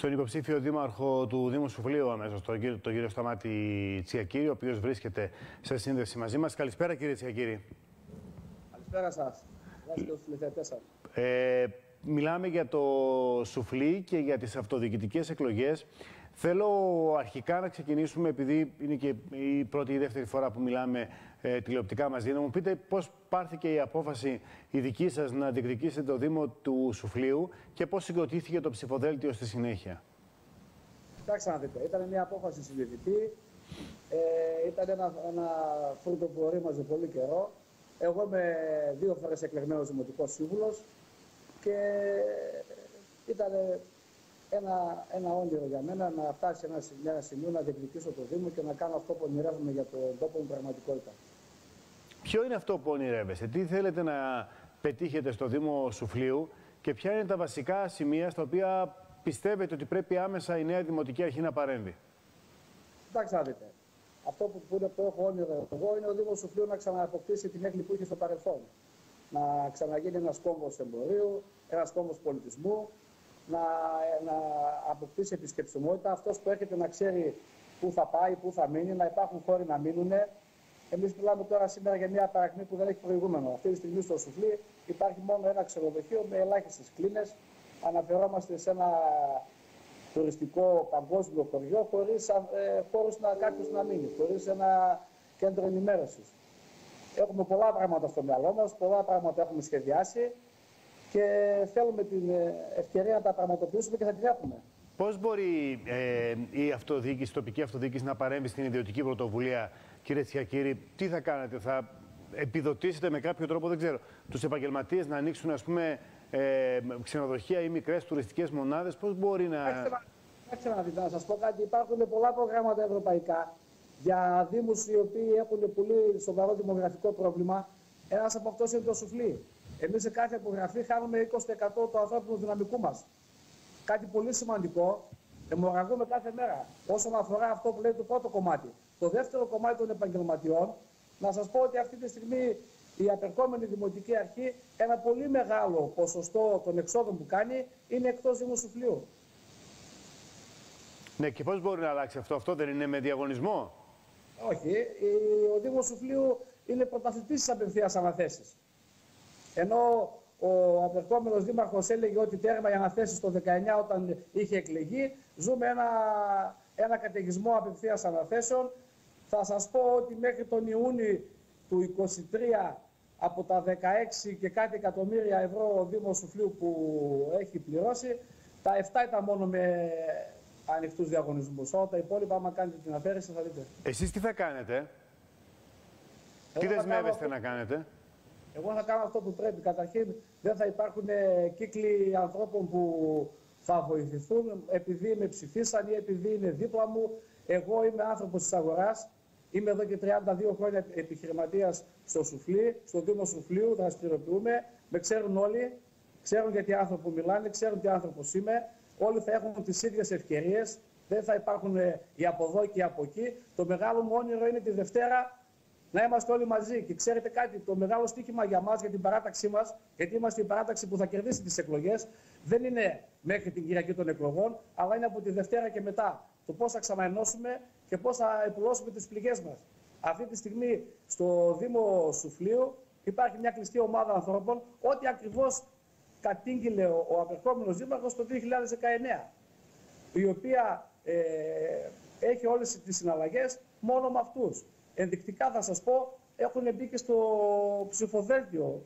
Στον υποψήφιο δήμαρχο του Δήμου Σουφλίου αμέσως, τον κύριο Σταμάτη Τσιακύρη, ο οποίος βρίσκεται σε σύνδεση μαζί μας. Καλησπέρα, κύριε Τσιακύρη. Καλησπέρα σας. Γεια στους τηλεθεατές σας. Μιλάμε για το Σουφλί και για τις αυτοδιοικητικές εκλογές. Θέλω αρχικά να ξεκινήσουμε, επειδή είναι και η πρώτη ή δεύτερη φορά που μιλάμε τηλεοπτικά μαζί, να μου πείτε πώς πάρθηκε η απόφαση η δική σας να διεκδικήσετε το Δήμο του Σουφλίου και πώς συγκροτήθηκε το ψηφοδέλτιο στη συνέχεια. Κοιτάξτε να δείτε, ήταν μια απόφαση συνειδητή, ήταν ένα φρούτο που ορίμαζε πολύ καιρό. Εγώ είμαι 2 φορές εκλεγμένος δημοτικός σύμβουλος και ήταν ένα όνειρο για μένα να φτάσει σε ένα σημείο να διεκδικήσω το Δήμο και να κάνω αυτό που ονειρεύομαι για τον τόπο μου πραγματικότητα. Ποιο είναι αυτό που ονειρεύεσαι, τι θέλετε να πετύχετε στο Δήμο Σουφλίου και ποια είναι τα βασικά σημεία στα οποία πιστεύετε ότι πρέπει άμεσα η νέα Δημοτική Αρχή να παρέμβει? Κοιτάξτε να δείτε. Αυτό που έχω όνειρο εγώ είναι ο Δήμος Σουφλίου να ξανααποκτήσει την έγκλη που είχε στο παρελθόν. Να ξαναγίνει ένας κόμβος εμπορίου, ένας κόμβος πολιτισμού, να αποκτήσει επισκεψιμότητα. Αυτός που έρχεται να ξέρει πού θα πάει, πού θα μείνει, να υπάρχουν χώροι να μείνουν. Εμείς μιλάμε τώρα σήμερα για μια παρακμή που δεν έχει προηγούμενο. Αυτή τη στιγμή στο Σουφλί υπάρχει μόνο ένα ξενοδοχείο με ελάχιστες κλίνες. Αναφερόμαστε σε ένα τουριστικό παγκόσμιο χωριό χωρίς χώρους κάποιος να μείνει, χωρίς ένα κέντρο ενημέρωσης. Έχουμε πολλά πράγματα στο μυαλό μας, πολλά πράγματα έχουμε σχεδιάσει και θέλουμε την ευκαιρία να τα πραγματοποιήσουμε και θα την έχουμε. Πώς μπορεί η τοπική αυτοδιοίκηση να παρέμβει στην ιδιωτική πρωτοβουλία, κύριε Τσιακύρη? Τι θα κάνετε, θα επιδοτήσετε με κάποιο τρόπο, δεν ξέρω, τους επαγγελματίες να ανοίξουν, ας πούμε, ξενοδοχεία ή μικρές τουριστικές μονάδες? Πώς μπορεί να... Να σας πω κάτι, υπάρχουν πολλά προγράμματα ευρωπαϊκά για δήμους οι οποίοι έχουν πολύ σοβαρό δημογραφικό πρόβλημα. Ένας από αυτούς είναι το Σουφλί. Εμείς σε κάθε υπογραφή χάνουμε 20% του ανθρώπινου δυναμικού μας. Κάτι πολύ σημαντικό, αιμορραγούμε κάθε μέρα. Όσον αφορά αυτό που λέει το πρώτο κομμάτι. Το δεύτερο κομμάτι των επαγγελματιών, να σας πω ότι αυτή τη στιγμή η απερχόμενη Δημοτική Αρχή, ένα πολύ μεγάλο ποσοστό των εξόδων που κάνει είναι εκτός Δήμου Σουφλίου. Ναι, και πώς μπορεί να αλλάξει αυτό? Αυτό δεν είναι με διαγωνισμό? Όχι. Ο Δήμος Σουφλίου είναι πρωταθλητής της απευθείας αναθέσεις. Ενώ ο απερχόμενος δήμαρχος έλεγε ότι τέρμα οι αναθέσεις το 19 όταν είχε εκλεγεί, ζούμε ένα καταιγισμό απευθείας αναθέσεων. Θα σας πω ότι μέχρι τον Ιούνιο του 2023 από τα 16 και κάτι εκατομμύρια ευρώ ο Δήμος Σουφλίου που έχει πληρώσει, τα 7 ήταν μόνο με ανοιχτούς διαγωνισμούς. Όλα τα υπόλοιπα, άμα κάνετε την αφαίρεση, θα δείτε. Εσείς τι θα κάνετε? Τι δεσμεύεστε να κάνετε? Εγώ θα κάνω αυτό που πρέπει. Καταρχήν, δεν θα υπάρχουν κύκλοι ανθρώπων που θα βοηθηθούν επειδή με ψηφίσαν ή επειδή είναι δίπλα μου. Εγώ είμαι άνθρωπος της αγοράς. Είμαι εδώ και 32 χρόνια επιχειρηματίας στο Σουφλί, στο Δήμο Σουφλίου, δραστηριοποιούμε. Με ξέρουν όλοι, ξέρουν γιατί άνθρωποι μιλάνε, ξέρουν τι άνθρωπος είμαι. Όλοι θα έχουν τις ίδιες ευκαιρίες. Δεν θα υπάρχουν οι από εδώ και οι από εκεί. Το μεγάλο μου όνειρο είναι τη Δευτέρα να είμαστε όλοι μαζί. Και ξέρετε κάτι, το μεγάλο στοίχημα για μας, για την παράταξή μας, γιατί είμαστε η παράταξη που θα κερδίσει τις εκλογές, δεν είναι μέχρι την Κυριακή των εκλογών, αλλά είναι από τη Δευτέρα και μετά. Το πώς θα ξαναενώσουμε και πώς θα επουλώσουμε τις πληγές μας. Αυτή τη στιγμή στο Δήμο Σουφλίου υπάρχει μια κλειστή ομάδα ανθρώπων, ό,τι ακριβώς κατήγγειλε ο απερχόμενος δήμαρχος το 2019, η οποία έχει όλες τις συναλλαγές μόνο με αυτούς. Ενδεικτικά θα σας πω, έχουν μπει και στο ψηφοδέλτιο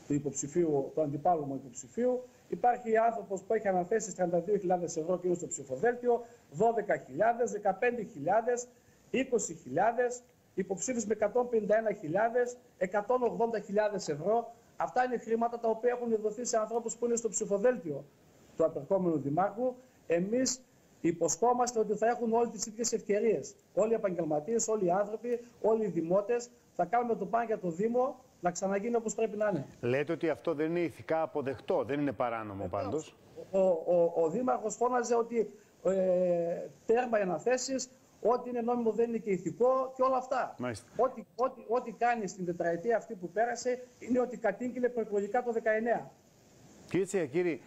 του υποψηφίου, του αντιπάλου μου υποψηφίου. Υπάρχει άνθρωπος που έχει αναθέσει 32.000 ευρώ και είναι στο ψηφοδέλτιο, 12.000, 15.000, 20.000, υποψήφιους με 151.000, 180.000 ευρώ. Αυτά είναι χρήματα τα οποία έχουν δοθεί σε ανθρώπους που είναι στο ψηφοδέλτιο του απερχόμενου δημάρχου. Εμείς υποσχόμαστε ότι θα έχουν όλοι τις ίδιες ευκαιρίες. Όλοι οι επαγγελματίες, όλοι οι άνθρωποι, όλοι οι δημότες. Θα κάνουμε το παν για το Δήμο να ξαναγίνει όπως πρέπει να είναι. Λέτε ότι αυτό δεν είναι ηθικά αποδεκτό, δεν είναι παράνομο πάντως? Ο Δήμαρχος φώναζε ότι τέρμα οι αναθέσεις, ό,τι είναι νόμιμο δεν είναι και ηθικό και όλα αυτά. Ό,τι κάνει στην τετραετία αυτή που πέρασε είναι ότι κατήγγειλε προεκλογικά το 19. Κύριε Τσιακύρη,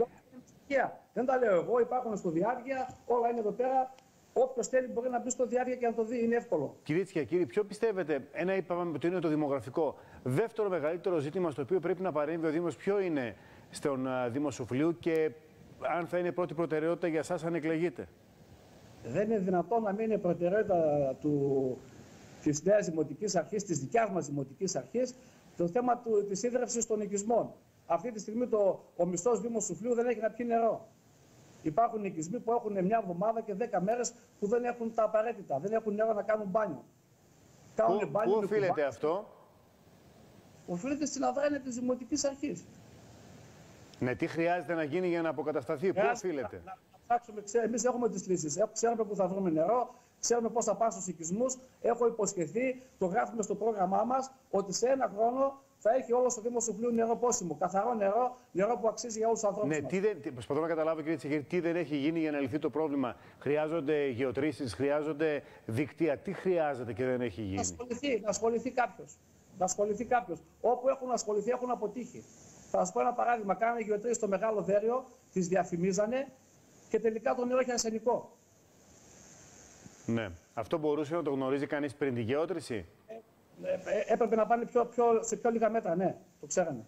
αρχαία. Δεν τα λέω εγώ, υπάρχουν στο διάρκεια, όλα είναι εδώ πέρα. Όποιος θέλει μπορεί να μπει στο διάρκεια και να το δει, είναι εύκολο. Κυρίες και κύριοι, ποιο πιστεύετε, ένα είπαμε ότι είναι το δημογραφικό. Δεύτερο μεγαλύτερο ζήτημα στο οποίο πρέπει να παρέμβει ο Δήμος, ποιο είναι στον Δήμο Σουφλίου και αν θα είναι πρώτη προτεραιότητα για εσάς αν εκλεγείτε? Δεν είναι δυνατόν να μην είναι προτεραιότητα της νέας Δημοτικής Αρχής, της δικιάς μας Δημοτικής Αρχής, το θέμα της ίδρυυσης των οικισμών. Αυτή τη στιγμή ο μισθός Δήμος Σουφλίου δεν έχει να πιει νερό. Υπάρχουν οικισμοί που έχουν μια εβδομάδα και 10 μέρες που δεν έχουν τα απαραίτητα, δεν έχουν νερό να κάνουν μπάνιο. Πού οφείλεται αυτό? Οφείλεται στην αδράνεια της Δημοτικής Αρχής. Ναι, τι χρειάζεται να γίνει για να αποκατασταθεί, πού οφείλεται? Να ψάξουμε, εμείς έχουμε τις λύσεις. Ξέρουμε πού θα βρούμε νερό, ξέρουμε πώς θα πάμε στους οικισμούς. Έχω υποσχεθεί, το γράφουμε στο πρόγραμμά μας, ότι σε ένα χρόνο θα έχει όλο στο Δήμο Σουφλίου νερό πόσιμο. Καθαρό νερό, νερό που αξίζει για όλους τους ανθρώπους. Ναι, προσπαθώ να καταλάβω, κύριε Τσιχέρη, τι δεν έχει γίνει για να λυθεί το πρόβλημα. Χρειάζονται γεωτρήσεις, χρειάζονται δίκτυα. Τι χρειάζεται και δεν έχει γίνει? Να ασχοληθεί κάποιος. Όπου έχουν ασχοληθεί έχουν αποτύχει. Θα σας πω ένα παράδειγμα. Κάνανε γεωτρήσεις στο Μεγάλο Δέριο, τις διαφημίζανε και τελικά το νερό είχε αρσενικό. Ναι. Αυτό μπορούσε να το γνωρίζει κανείς πριν τη γεώτρηση? Έπρεπε να πάνε σε πιο λίγα μέτρα, ναι, το ξέρανε.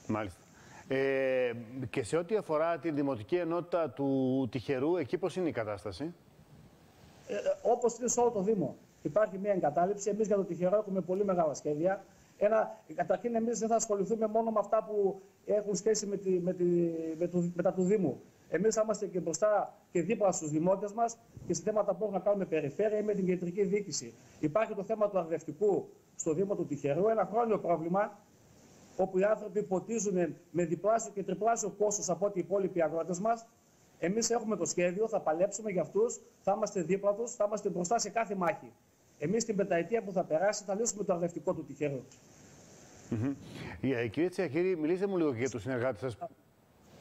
Μάλιστα. Και σε ό,τι αφορά τη Δημοτική Ενότητα του Τυχερού, εκεί πώς είναι η κατάσταση? Όπως είναι σε όλο το Δήμο. Υπάρχει μια εγκατάλειψη. Εμείς για το Τυχερό έχουμε πολύ μεγάλα σχέδια. Καταρχήν, εμείς δεν θα ασχοληθούμε μόνο με αυτά που έχουν σχέση με τα του Δήμου. Εμείς θα είμαστε και μπροστά και δίπλα στους δημότες μας και σε θέματα που έχουν να κάνουν με περιφέρεια ή με την κεντρική διοίκηση. Υπάρχει το θέμα του αρδευτικού στο Δήμο του Τυχερού, ένα χρόνιο πρόβλημα, όπου οι άνθρωποι ποτίζουν με διπλάσιο και τριπλάσιο κόστος από ό,τι οι υπόλοιποι αγρότες μας. Εμείς έχουμε το σχέδιο, θα παλέψουμε για αυτούς, θα είμαστε δίπλα τους, θα είμαστε μπροστά σε κάθε μάχη. Εμείς την πενταετία που θα περάσει θα λύσουμε το αρδευτικό του Τυχερού. Κύριε Τσιαχέρη, μιλήστε μου λίγο και για τους συνεργάτες σας.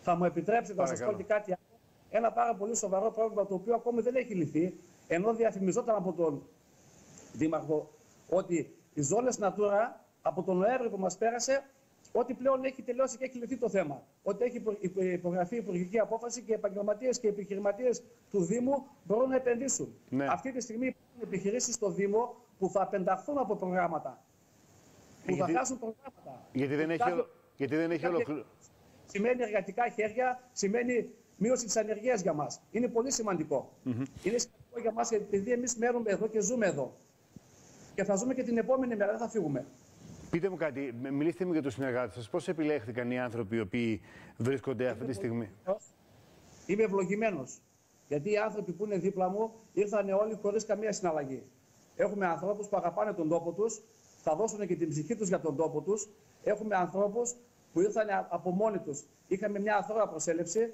Θα μου επιτρέψετε να σας πω και κάτι άλλο. Ένα πάρα πολύ σοβαρό πρόβλημα το οποίο ακόμη δεν έχει λυθεί, ενώ διαφημιζόταν από τον Δήμαρχο ότι οι ζώνες Natura από τον Νοέμβριο που μας πέρασε, ότι πλέον έχει τελειώσει και έχει λυθεί το θέμα. Ότι έχει υπογραφεί υπουργική απόφαση και οι επαγγελματίες και οι επιχειρηματίες του Δήμου μπορούν να επενδύσουν. Ναι. Αυτή τη στιγμή υπάρχουν επιχειρήσεις στο Δήμο που θα απενταχθούν από προγράμματα. Που θα χάσουν προγράμματα. Γιατί δεν έχει ολοκληρωθεί. Σημαίνει εργατικά χέρια, σημαίνει μείωση της ανεργίας για μας. Είναι πολύ σημαντικό. Είναι σημαντικό για μας επειδή εμείς μένουμε εδώ και ζούμε εδώ. Και θα ζούμε και την επόμενη μέρα, δεν θα φύγουμε. Πείτε μου κάτι, μιλήστε μου για τους συνεργάτες σας. Πώς επιλέχθηκαν οι άνθρωποι οι οποίοι βρίσκονται αυτή τη στιγμή? Είμαι ευλογημένος. Γιατί οι άνθρωποι που είναι δίπλα μου ήρθαν όλοι χωρίς καμία συναλλαγή. Έχουμε ανθρώπους που αγαπάνε τον τόπο τους, θα δώσουν και την ψυχή τους για τον τόπο τους. Έχουμε ανθρώπους που ήρθαν από μόνοι τους. Είχαμε μια αθώα προσέλευση,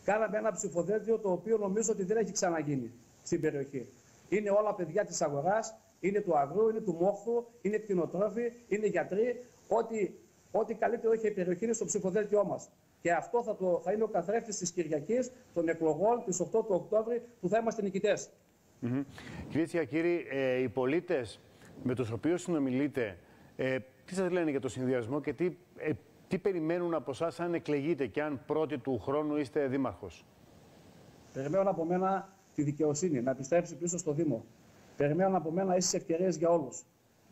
κάναμε ένα ψηφοδέλτιο το οποίο νομίζω ότι δεν έχει ξαναγίνει στην περιοχή. Είναι όλα παιδιά της αγοράς, είναι του αγρού, είναι του μόχθου, είναι κτηνοτρόφοι, είναι γιατροί. Ό,τι καλύτερο έχει η περιοχή είναι στο ψηφοδέλτιό μας. Και αυτό θα είναι ο καθρέφτης της Κυριακής των εκλογών της 8 του Οκτώβρη που θα είμαστε νικητές. Κυρίες και κύριοι, οι πολίτες με τους οποίους συνομιλείτε, τι σας λένε για το συνδυασμό και τι περιμένουν από εσάς αν εκλεγείτε και αν πρώτη του χρόνου είστε δήμαρχος? Περιμένουν από μένα τη δικαιοσύνη, να επιστρέψει πίσω στο Δήμο. Περιμένουν από μένα ίσες ευκαιρίες για όλους.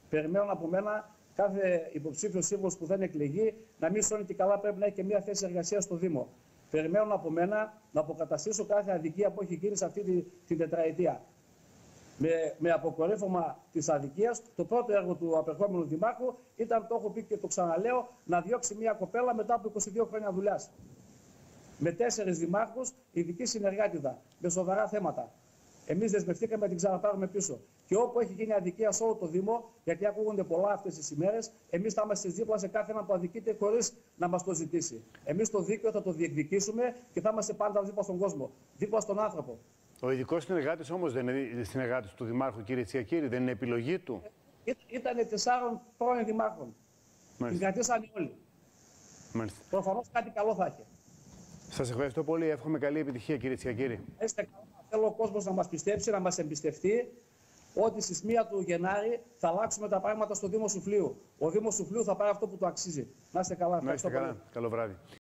Περιμένουν από μένα κάθε υποψήφιος σύμβουλος που δεν εκλεγεί να μην σώνει και καλά πρέπει να έχει και μια θέση εργασίας στο Δήμο. Περιμένουν από μένα να αποκαταστήσω κάθε αδικία που έχει γίνει σε αυτή την τετραετία. Με αποκορύφωμα της αδικίας, το πρώτο έργο του απερχόμενου Δημάρχου ήταν, το έχω πει και το ξαναλέω, να διώξει μια κοπέλα μετά από 22 χρόνια δουλειάς. Με 4 δημάρχους, ειδική συνεργάτηδα, με σοβαρά θέματα. Εμείς δεσμευτήκαμε να την ξαναπάρουμε πίσω. Και όπου έχει γίνει αδικία σε όλο το Δήμο, γιατί ακούγονται πολλά αυτές τις ημέρες, εμείς θα είμαστε δίπλα σε κάθε έναν που αδικείται χωρίς να μας το ζητήσει. Εμείς το δίκαιο θα το διεκδικήσουμε και θα είμαστε πάντα δίπλα στον κόσμο, δίπλα στον άνθρωπο. Ο ειδικός συνεργάτης όμως δεν είναι συνεργάτης του Δημάρχου, κύριε Τσιαχέρη, δεν είναι επιλογή του? Ήτανε 4 πρώην δημάρχων. Την κρατήσανε όλοι. Προφανώς κάτι καλό θα έχει. Σας ευχαριστώ πολύ. Εύχομαι καλή επιτυχία, κύριε Τσιαχέρη. Θέλω ο κόσμος να μας πιστέψει, να μας εμπιστευτεί ότι στις 1 του Γενάρη θα αλλάξουμε τα πράγματα στο Δήμο Σουφλίου. Ο Δήμος Σουφλίου θα πάρει αυτό που του αξίζει. Να είστε καλά. Να είστε καλά. Καλό βράδυ.